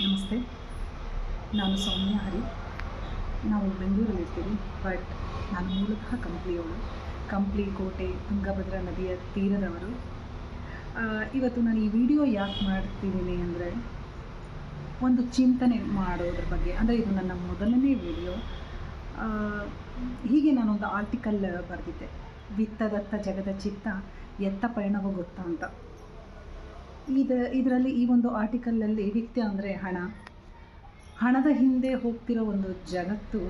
ನಮಸ್ತೆ. ನಾನು ಸೌಮ್ಯ ಹರಿ. ನಾವು ಬೆಂಗಳೂರಲ್ಲಿರ್ತೀವಿ. ಬಟ್ ನಾನು ಮೂಲತಃ ಕಂಪ್ಲಿಯವಳು. ಕಂಪ್ಲಿ ಕೋಟೆ, ತುಂಗಭದ್ರಾ ನದಿಯ ತೀರದವರು. ಇವತ್ತು ನಾನು ಈ ವಿಡಿಯೋ ಯಾಕೆ ಮಾಡ್ತಿದ್ದೀನಿ ಅಂದರೆ, ಒಂದು ಚಿಂತನೆ ಮಾಡೋದ್ರ ಬಗ್ಗೆ. ಅಂದರೆ ಇದು ನನ್ನ ಮೊದಲನೇ ವಿಡಿಯೋ. ಹೀಗೆ ನಾನೊಂದು ಆರ್ಟಿಕಲ್ ಬರೆದಿದ್ದೆ, ವಿತ್ತದತ್ತ ಜಗದ ಚಿತ್ತ ಎತ್ತ ಪಯಣವೋ ಗೊತ್ತಾ ಅಂತ. ಇದರಲ್ಲಿ ಈ ಒಂದು ಆರ್ಟಿಕಲಲ್ಲಿ ವಿತ್ತ ಅಂದರೆ ಹಣದ ಹಿಂದೆ ಹೋಗ್ತಿರೋ ಒಂದು ಜಗತ್ತು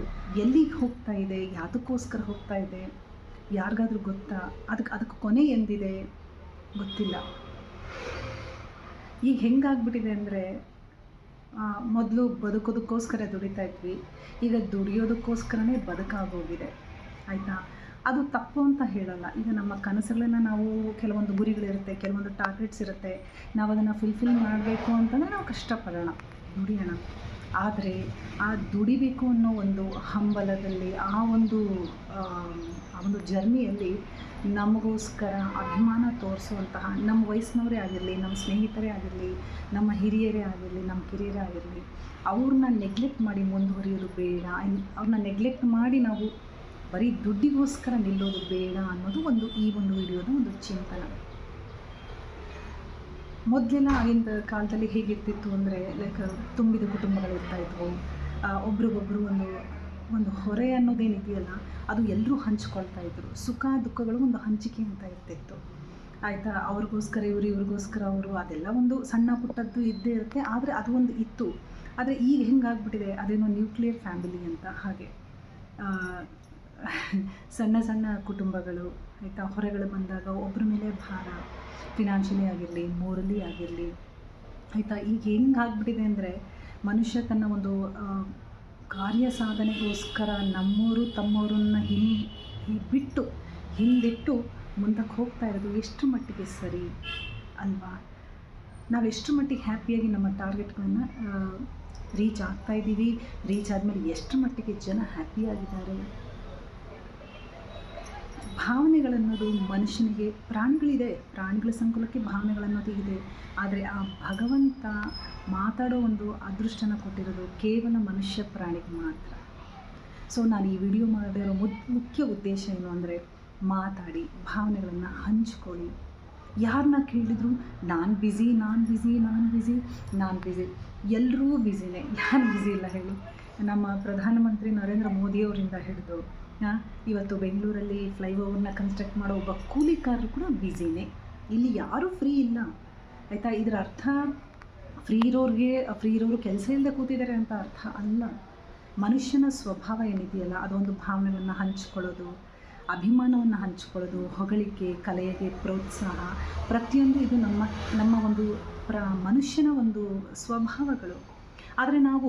ಎಲ್ಲಿಗೆ ಹೋಗ್ತಾ ಇದೆ, ಯಾವುದಕ್ಕೋಸ್ಕರ ಹೋಗ್ತಾ ಇದೆ, ಯಾರಿಗಾದ್ರೂ ಗೊತ್ತಾ? ಅದಕ್ಕೆ ಕೊನೆ ಎಂದಿದೆ ಗೊತ್ತಿಲ್ಲ. ಈಗ ಹೆಂಗಾಗ್ಬಿಟ್ಟಿದೆ ಅಂದರೆ, ಮೊದಲು ಬದುಕೋದಕ್ಕೋಸ್ಕರ ದುಡಿತಾ ಇದ್ವಿ, ಈಗ ದುಡಿಯೋದಕ್ಕೋಸ್ಕರನೇ ಬದುಕಾಗೋಗಿದೆ. ಆಯಿತಾ? ಅದು ತಪ್ಪು ಅಂತ ಹೇಳಲ್ಲ. ಈಗ ನಮ್ಮ ಕನಸುಗಳನ್ನು ನಾವು, ಕೆಲವೊಂದು ಗುರಿಗಳಿರುತ್ತೆ, ಕೆಲವೊಂದು ಟಾರ್ಗೆಟ್ಸ್ ಇರುತ್ತೆ, ನಾವು ಅದನ್ನು ಫುಲ್ಫಿಲ್ ಮಾಡಬೇಕು ಅಂತಲೇ ನಾವು ಕಷ್ಟಪಡೋಣ, ದುಡಿಯೋಣ. ಆದರೆ ಆ ದುಡಿಬೇಕು ಅನ್ನೋ ಒಂದು ಹಂಬಲದಲ್ಲಿ, ಆ ಒಂದು ಜರ್ನಿಯಲ್ಲಿ ನಮಗೋಸ್ಕರ ಅಭಿಮಾನ ತೋರಿಸುವಂತಹ ನಮ್ಮ ವಯಸ್ಸಿನವರೇ ಆಗಿರಲಿ, ನಮ್ಮ ಸ್ನೇಹಿತರೇ ಆಗಿರಲಿ, ನಮ್ಮ ಹಿರಿಯರೇ ಆಗಿರಲಿ, ನಮ್ಮ ಕಿರಿಯರೇ ಆಗಿರಲಿ, ಅವ್ರನ್ನ ನೆಗ್ಲೆಕ್ಟ್ ಮಾಡಿ ಮುಂದುವರಿಯೋದು ಬೇಡ. ಅವ್ರನ್ನ ನೆಗ್ಲೆಕ್ಟ್ ಮಾಡಿ ನಾವು ಬರೀ ದುಡ್ಡಿಗೋಸ್ಕರ ನಿಲ್ಲೋದು ಬೇಡ ಅನ್ನೋದು ಈ ಒಂದು ವಿಡಿಯೋದ ಒಂದು ಚಿಂತನೆ. ಮೊದಲೆಲ್ಲ ಆಗಿನ ಕಾಲದಲ್ಲಿ ಹೇಗಿರ್ತಿತ್ತು ಅಂದರೆ, ಲೈಕ್ ತುಂಬಿದ ಕುಟುಂಬಗಳಿರ್ತಾಯಿದ್ವು. ಒಬ್ರಿಗೊಬ್ಬರು ಒಂದು ಹೊರೆ ಅನ್ನೋದೇನಿದೆಯಲ್ಲ, ಅದು ಎಲ್ಲರೂ ಹಂಚ್ಕೊಳ್ತಾ ಇದ್ದರು. ಸುಖ ದುಃಖಗಳು ಒಂದು ಹಂಚಿಕೆ ಅಂತ ಇರ್ತಿತ್ತು. ಆಯಿತಾ? ಅವ್ರಿಗೋಸ್ಕರ ಇವ್ರಿಗೋಸ್ಕರ ಅವರು, ಅದೆಲ್ಲ ಒಂದು ಸಣ್ಣ ಪುಟ್ಟದ್ದು ಇದ್ದೇ ಇರುತ್ತೆ. ಆದರೆ ಅದು ಒಂದು ಇತ್ತು. ಆದರೆ ಈಗ ಹೆಂಗಾಗ್ಬಿಟ್ಟಿದೆ, ಅದೇನೋ ನ್ಯೂಕ್ಲಿಯರ್ ಫ್ಯಾಮಿಲಿ ಅಂತ. ಹಾಗೆ ಸಣ್ಣ ಸಣ್ಣ ಕುಟುಂಬಗಳು, ಆಯಿತಾ? ಹೊರೆಗಳು ಬಂದಾಗ ಒಬ್ಬರ ಮೇಲೆ ಭಾರ, ಫಿನಾನ್ಷಿಯಲಿ ಆಗಿರಲಿ, ಮೋರಲಿ ಆಗಿರಲಿ, ಆಯಿತಾ? ಈಗ ಹೆಂಗಾಗ್ಬಿಟ್ಟಿದೆ ಅಂದರೆ, ಮನುಷ್ಯ ತನ್ನ ಒಂದು ಕಾರ್ಯ ಸಾಧನೆಗೋಸ್ಕರ ನಮ್ಮವರು ತಮ್ಮವರನ್ನ ಹಿಂದಿಟ್ಟು ಮುಂದಕ್ಕೆ ಹೋಗ್ತಾ ಇರೋದು ಎಷ್ಟು ಮಟ್ಟಿಗೆ ಸರಿ ಅಲ್ವಾ? ನಾವು ಎಷ್ಟು ಮಟ್ಟಿಗೆ ಹ್ಯಾಪಿಯಾಗಿ ನಮ್ಮ ಟಾರ್ಗೆಟ್ಗಳನ್ನು ರೀಚ್ ಆಗ್ತಾಯಿದ್ದೀವಿ? ರೀಚ್ ಆದಮೇಲೆ ಎಷ್ಟು ಮಟ್ಟಿಗೆ ಜನ ಹ್ಯಾಪಿಯಾಗಿದ್ದಾರೆ? ಭಾವನೆಗಳನ್ನೋದು ಮನುಷ್ಯನಿಗೆ, ಪ್ರಾಣಿಗಳ ಸಂಕುಲಕ್ಕೆ ಭಾವನೆಗಳನ್ನೋದು ಇದೆ. ಆದರೆ ಆ ಭಗವಂತ ಮಾತಾಡೋ ಒಂದು ಅದೃಷ್ಟನ ಕೊಟ್ಟಿರೋದು ಕೇವಲ ಮನುಷ್ಯ ಪ್ರಾಣಿಗೆ ಮಾತ್ರ. ಸೊ ನಾನು ಈ ವಿಡಿಯೋ ಮಾಡಿರೋ ಮುಖ್ಯ ಉದ್ದೇಶ ಏನು ಅಂದರೆ, ಮಾತಾಡಿ, ಭಾವನೆಗಳನ್ನು ಹಂಚ್ಕೊಳ್ಳಿ. ಯಾರನ್ನ ಕೇಳಿದ್ರು ನಾನು ಬ್ಯುಸಿ, ಎಲ್ಲರೂ ಬ್ಯುಸಿನೇ. ಯಾರು ಬ್ಯುಸಿ ಇಲ್ಲ ಹೇಳಿ? ನಮ್ಮ ಪ್ರಧಾನಮಂತ್ರಿ ನರೇಂದ್ರ ಮೋದಿಯವರಿಂದ ಹಿಡಿದು ಇವತ್ತು ಬೆಂಗಳೂರಲ್ಲಿ ಫ್ಲೈಓವರ್ನ ಕನ್ಸ್ಟ್ರಕ್ಟ್ ಮಾಡೋ ಒಬ್ಬ ಕೂಲಿಕಾರರು ಕೂಡ ಬ್ಯುಸಿನೇ. ಇಲ್ಲಿ ಯಾರೂ ಫ್ರೀ ಇಲ್ಲ. ಆಯಿತಾ? ಇದರ ಅರ್ಥ ಫ್ರೀ ಇರೋರು ಕೆಲಸ ಇಲ್ಲದೆ ಕೂತಿದ್ದಾರೆ ಅಂತ ಅರ್ಥ ಅಲ್ಲ. ಮನುಷ್ಯನ ಸ್ವಭಾವ ಏನಿದೆಯಲ್ಲ, ಅದೊಂದು ಭಾವನೆಗಳನ್ನು ಹಂಚ್ಕೊಳ್ಳೋದು, ಅಭಿಮಾನವನ್ನು ಹಂಚ್ಕೊಳ್ಳೋದು, ಹೊಗಳಿಕೆ, ಕಲೆಗೆ ಪ್ರೋತ್ಸಾಹ, ಪ್ರತಿಯೊಂದು ಇದು ನಮ್ಮ ಒಂದು ಮನುಷ್ಯನ ಒಂದು ಸ್ವಭಾವಗಳು. ಆದರೆ ನಾವು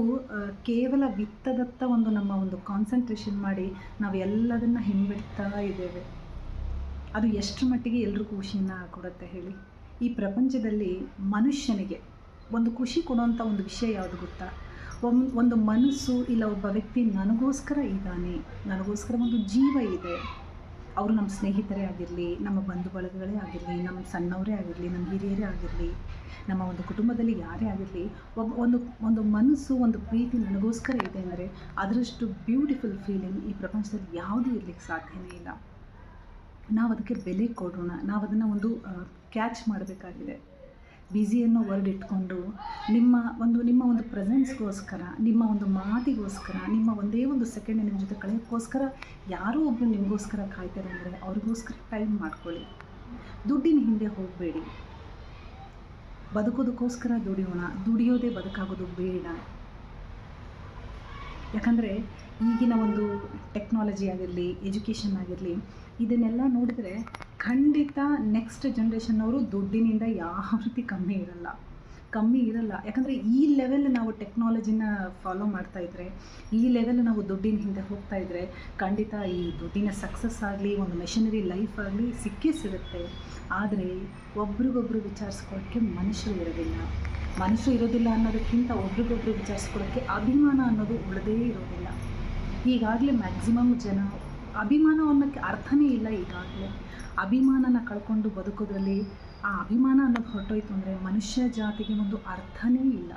ಕೇವಲ ವಿತ್ತದತ್ತ ನಮ್ಮ ಒಂದು ಕಾನ್ಸಂಟ್ರೇಷನ್ ಮಾಡಿ ನಾವು ಎಲ್ಲದನ್ನು ಹಿಂಬಿಡ್ತಾ ಇದ್ದೇವೆ. ಅದು ಎಷ್ಟು ಮಟ್ಟಿಗೆ ಎಲ್ರಿಗೂ ಖುಷಿಯನ್ನು ಕೊಡುತ್ತೆ ಹೇಳಿ? ಈ ಪ್ರಪಂಚದಲ್ಲಿ ಮನುಷ್ಯನಿಗೆ ಒಂದು ಖುಷಿ ಕೊಡುವಂಥ ಒಂದು ವಿಷಯ ಯಾವುದು ಗೊತ್ತಾ? ಒಂದು ಮನಸ್ಸು ಇಲ್ಲ, ಒಬ್ಬ ವ್ಯಕ್ತಿ ನನಗೋಸ್ಕರ ಇದ್ದಾನೆ, ನನಗೋಸ್ಕರ ಒಂದು ಜೀವ ಇದೆ. ಅವರು ನಮ್ಮ ಸ್ನೇಹಿತರೇ ಆಗಿರಲಿ, ನಮ್ಮ ಬಂಧು ಬಳಗಗಳೇ ಆಗಿರಲಿ, ನಮ್ಮ ಸಣ್ಣವರೇ ಆಗಿರಲಿ, ನಮ್ಮ ಹಿರಿಯರೇ ಆಗಿರಲಿ, ನಮ್ಮ ಒಂದು ಕುಟುಂಬದಲ್ಲಿ ಯಾರೇ ಆಗಿರಲಿ, ಒಂದು ಮನಸ್ಸು, ಒಂದು ಪ್ರೀತಿ ನನಗೋಸ್ಕರ ಇದೆ ಅಂದರೆ ಅದರಷ್ಟು ಬ್ಯೂಟಿಫುಲ್ ಫೀಲಿಂಗ್ ಈ ಪ್ರಪಂಚದಲ್ಲಿ ಯಾವುದೂ ಇರಲಿಕ್ಕೆ ಸಾಧ್ಯವೇ ಇಲ್ಲ. ನಾವು ಅದಕ್ಕೆ ಬೆಲೆ ಕೊಡೋಣ. ನಾವು ಅದನ್ನು ಒಂದು ಕ್ಯಾಚ್ ಮಾಡಬೇಕಾಗಿದೆ. ಬ್ಯುಸಿ ಅನ್ನೋ ವರ್ಡ್ ಇಟ್ಕೊಂಡು ನಿಮ್ಮ ಒಂದು ಪ್ರೆಸೆನ್ಸ್ಗೋಸ್ಕರ, ನಿಮ್ಮ ಒಂದು ಮಾತಿಗೋಸ್ಕರ, ನಿಮ್ಮ ಒಂದೇ ಒಂದು ಸೆಕೆಂಡ್ ನಿಮ್ಮ ಜೊತೆ ಕಳೆಯೋಕ್ಕೋಸ್ಕರ ಯಾರೋ ಒಬ್ಬರು ನಿಮಗೋಸ್ಕರ ಕಾಯ್ತಾರೆ ಅಂದರೆ ಅವ್ರಿಗೋಸ್ಕರ ಟೈಮ್ ಮಾಡ್ಕೊಳ್ಳಿ. ದುಡ್ಡಿನ ಹಿಂದೆ ಹೋಗಬೇಡಿ. ಬದುಕೋದಕ್ಕೋಸ್ಕರ ದುಡಿಯೋಣ, ದುಡಿಯೋದೇ ಬದುಕಾಗೋದು ಬೇಡ. ಯಾಕಂದರೆ ಈಗಿನ ಒಂದು ಟೆಕ್ನಾಲಜಿ ಆಗಿರಲಿ, ಎಜುಕೇಷನ್ ಆಗಿರಲಿ, ಇದನ್ನೆಲ್ಲ ನೋಡಿದರೆ ಖಂಡಿತ ನೆಕ್ಸ್ಟ್ ಜನ್ರೇಷನ್ನವರು ದುಡ್ಡಿನಿಂದ ಯಾವ ರೀತಿ ಕಮ್ಮಿ ಇರಲ್ಲ. ಯಾಕಂದರೆ ಈ ಲೆವೆಲ್ ನಾವು ಟೆಕ್ನಾಲಜಿನ ಫಾಲೋ ಮಾಡ್ತಾಯಿದ್ರೆ, ಈ ಲೆವೆಲ್ ನಾವು ದುಡ್ಡಿನ ಹಿಂದೆ ಹೋಗ್ತಾಯಿದ್ರೆ, ಖಂಡಿತ ಈ ದುಡ್ಡಿನ ಸಕ್ಸಸ್ ಆಗಲಿ, ಒಂದು ಮೆಷಿನರಿ ಲೈಫ್ ಆಗಲಿ ಸಿಗುತ್ತೆ. ಆದರೆ ಒಬ್ರಿಗೊಬ್ರು ವಿಚಾರಿಸ್ಕೊಳ್ಳೋಕ್ಕೆ ಮನುಷ್ಯರು ಇರೋದಿಲ್ಲ ಅನ್ನೋದಕ್ಕಿಂತ ಒಬ್ರಿಗೊಬ್ರು ವಿಚಾರಿಸ್ಕೊಳ್ಳೋಕ್ಕೆ ಅಭಿಮಾನ ಅನ್ನೋದು ಉಳಿದೇ ಇರೋದಿಲ್ಲ. ಈಗಾಗಲೇ ಮ್ಯಾಕ್ಸಿಮಮ್ ಜನ ಅಭಿಮಾನ ಅನ್ನೋಕ್ಕೆ ಅರ್ಥನೇ ಇಲ್ಲ. ಈಗಾಗಲೇ ಅಭಿಮಾನನ ಕಳ್ಕೊಂಡು ಬದುಕೋದ್ರಲ್ಲಿ, ಆ ಅಭಿಮಾನ ಅನ್ನೋದು ಹೊರಟೋಯ್ತು ಅಂದರೆ ಮನುಷ್ಯ ಜಾತಿಗೆ ಒಂದು ಅರ್ಥನೇ ಇಲ್ಲ.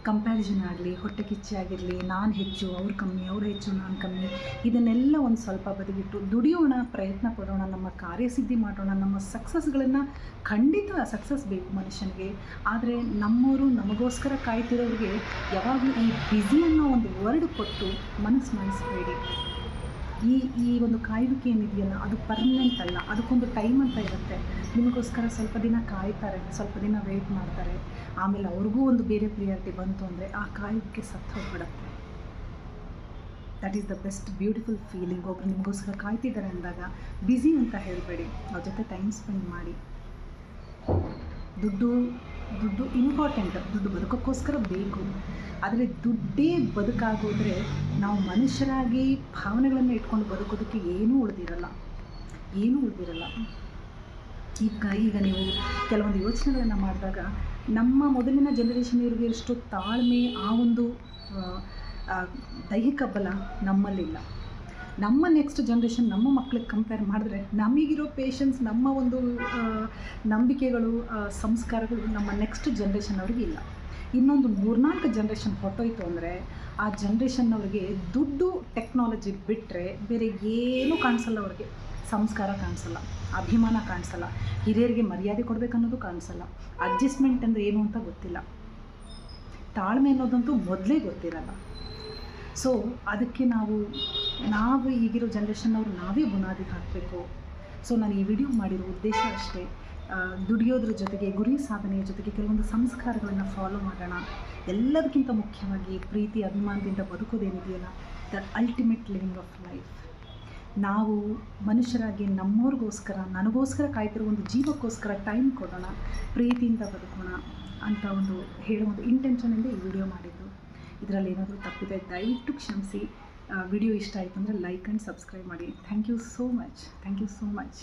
ಕಂಪ್ಯಾರಿಸನ್ ಆಗಲಿ, ಹೊಟ್ಟೆ ಕಿಚ್ಚೆ ಆಗಿರಲಿ, ನಾನು ಹೆಚ್ಚು ಅವ್ರು ಕಮ್ಮಿ, ಅವ್ರು ಹೆಚ್ಚು ನಾನು ಕಮ್ಮಿ, ಇದನ್ನೆಲ್ಲ ಒಂದು ಸ್ವಲ್ಪ ಬದಿಗಿಟ್ಟು ದುಡಿಯೋಣ, ಪ್ರಯತ್ನ ಪಡೋಣ, ನಮ್ಮ ಕಾರ್ಯಸಿದ್ಧಿ ಮಾಡೋಣ. ನಮ್ಮ ಸಕ್ಸಸ್ಗಳನ್ನು ಖಂಡಿತ ಸಕ್ಸಸ್ ಬೇಕು ಮನುಷ್ಯನಿಗೆ. ಆದರೆ ನಮ್ಮವರು ನಮಗೋಸ್ಕರ ಕಾಯ್ತಿರೋರಿಗೆ ಯಾವಾಗಲೂ ಈ ಬ್ಯುಸಿ ಅನ್ನೋ ಒಂದು ವರ್ಡ್ ಕೊಟ್ಟು ಮನಸ್ಸು ಮಾಡಿಸ್ಬೇಡಿ. ಈ ಒಂದು ಕಾಯುವಿಕೆ ಏನಿದೆಯಲ್ಲ ಅದು ಪರ್ಮನೆಂಟ್ ಅಲ್ಲ, ಅದಕ್ಕೊಂದು ಟೈಮ್ ಅಂತ ಇರುತ್ತೆ. ನಿಮಗೋಸ್ಕರ ಸ್ವಲ್ಪ ದಿನ ಕಾಯ್ತಾರೆ, ಸ್ವಲ್ಪ ದಿನ ವೆಯ್ಟ್ ಮಾಡ್ತಾರೆ, ಆಮೇಲೆ ಅವ್ರಿಗೂ ಒಂದು ಬೇರೆ ಪ್ರಿಯಾರಿಟಿ ಬಂತು ಅಂದರೆ ಆ ಕಾಯುವಿಕೆ ಸತ್ತು ಹೋಗ್ಬಿಡುತ್ತೆ. That is the best beautiful feeling. ಒಬ್ರು ನಿಮಗೋಸ್ಕರ ಕಾಯ್ತಿದ್ದಾರೆ ಅಂದಾಗ ಬ್ಯುಸಿ ಅಂತ ಹೇಳಬೇಡಿ, ಅವ್ರ ಜೊತೆ ಟೈಮ್ ಸ್ಪೆಂಡ್ ಮಾಡಿ. ದುಡ್ಡು ಇಂಪಾರ್ಟೆಂಟ್, ದುಡ್ಡು ಬದುಕೋಕ್ಕೋಸ್ಕರ ಬೇಕು. ಆದರೆ ದುಡ್ಡೇ ಬದುಕಾಗೋದ್ರೆ ನಾವು ಮನುಷ್ಯರಾಗಿ ಭಾವನೆಗಳನ್ನು ಇಟ್ಕೊಂಡು ಬದುಕೋದಕ್ಕೆ ಏನೂ ಉಳಿದಿರಲ್ಲ. ಈಗ ನೀವು ಕೆಲವೊಂದು ಯೋಚನೆಗಳನ್ನು ಮಾಡಿದಾಗ ನಮ್ಮ ಮೊದಲಿನ ಜನರೇಷನ್ ಇವ್ರಿಗೆ ಎಷ್ಟು ತಾಳ್ಮೆ, ಆ ಒಂದು ದೈಹಿಕ ಬಲ ನಮ್ಮಲ್ಲಿಲ್ಲ. ನಮ್ಮ ನೆಕ್ಸ್ಟ್ ಜನ್ರೇಷನ್ ನಮ್ಮ ಮಕ್ಕಳಿಗೆ ಕಂಪೇರ್ ಮಾಡಿದ್ರೆ ನಮಗಿರೋ ಪೇಷನ್ಸ್, ನಮ್ಮ ಒಂದು ನಂಬಿಕೆಗಳು, ಸಂಸ್ಕಾರಗಳು ನಮ್ಮ ನೆಕ್ಸ್ಟ್ ಜನ್ರೇಷನ್ ಅವ್ರಿಗೆ ಇಲ್ಲ. ಇನ್ನೊಂದು 3-4 ಜನ್ರೇಷನ್ ಹೊಟ್ಟೋಯ್ತು ಅಂದರೆ ಆ ಜನ್ರೇಷನ್ನವ್ರಿಗೆ ದುಡ್ಡು, ಟೆಕ್ನಾಲಜಿ ಬಿಟ್ಟರೆ ಬೇರೆ ಏನೂ ಕಾಣಿಸಲ್ಲ. ಅವ್ರಿಗೆ ಸಂಸ್ಕಾರ ಕಾಣಿಸಲ್ಲ, ಅಭಿಮಾನ ಕಾಣಿಸಲ್ಲ, ಹಿರಿಯರಿಗೆ ಮರ್ಯಾದೆ ಕೊಡಬೇಕನ್ನೋದು ಕಾಣಿಸಲ್ಲ, ಅಡ್ಜಸ್ಟ್ಮೆಂಟ್ ಅಂದರೆ ಏನು ಅಂತ ಗೊತ್ತಿಲ್ಲ, ತಾಳ್ಮೆ ಅನ್ನೋದಂತೂ ಮೊದಲೇ ಗೊತ್ತಿರಲ್ಲ. ಸೊ ಅದಕ್ಕೆ ನಾವು ಈಗಿರೋ ಜನ್ರೇಷನ್ನವರು ನಾವೇ ಬುನಾದಿ ಹಾಕಬೇಕು. ಸೊ ನಾನು ಈ ವಿಡಿಯೋ ಮಾಡಿರೋ ಉದ್ದೇಶ ಅಷ್ಟೇ. ದುಡಿಯೋದ್ರ ಜೊತೆಗೆ, ಗುರಿ ಸಾಧನೆಯ ಜೊತೆಗೆ ಕೆಲವೊಂದು ಸಂಸ್ಕಾರಗಳನ್ನು ಫಾಲೋ ಮಾಡೋಣ. ಎಲ್ಲದಕ್ಕಿಂತ ಮುಖ್ಯವಾಗಿ ಪ್ರೀತಿ, ಅಭಿಮಾನದಿಂದ ಬದುಕೋದೇನಿದೆಯಲ್ಲ, the ultimate living of life. ನಾವು ಮನುಷ್ಯರಾಗಿ ನಮ್ಮವ್ರಿಗೋಸ್ಕರ, ನನಗೋಸ್ಕರ ಕಾಯ್ತಿರೋ ಒಂದು ಜೀವಕ್ಕೋಸ್ಕರ ಟೈಮ್ ಕೊಡೋಣ, ಪ್ರೀತಿಯಿಂದ ಬದುಕೋಣ ಅಂತ ಹೇಳೋ ಒಂದು ಇಂಟೆನ್ಷನಿಂದ ಈ ವಿಡಿಯೋ ಮಾಡಿದ್ದು. ಇದರಲ್ಲಿ ಏನಾದರೂ ತಪ್ಪಿದೆ ದಯವಿಟ್ಟು ಕ್ಷಮಿಸಿ. ವಿಡಿಯೋ ಇಷ್ಟ ಆಯಿತು ಅಂದರೆ ಲೈಕ್ ಆ್ಯಂಡ್ ಸಬ್ಸ್ಕ್ರೈಬ್ ಮಾಡಿ. Thank you so much.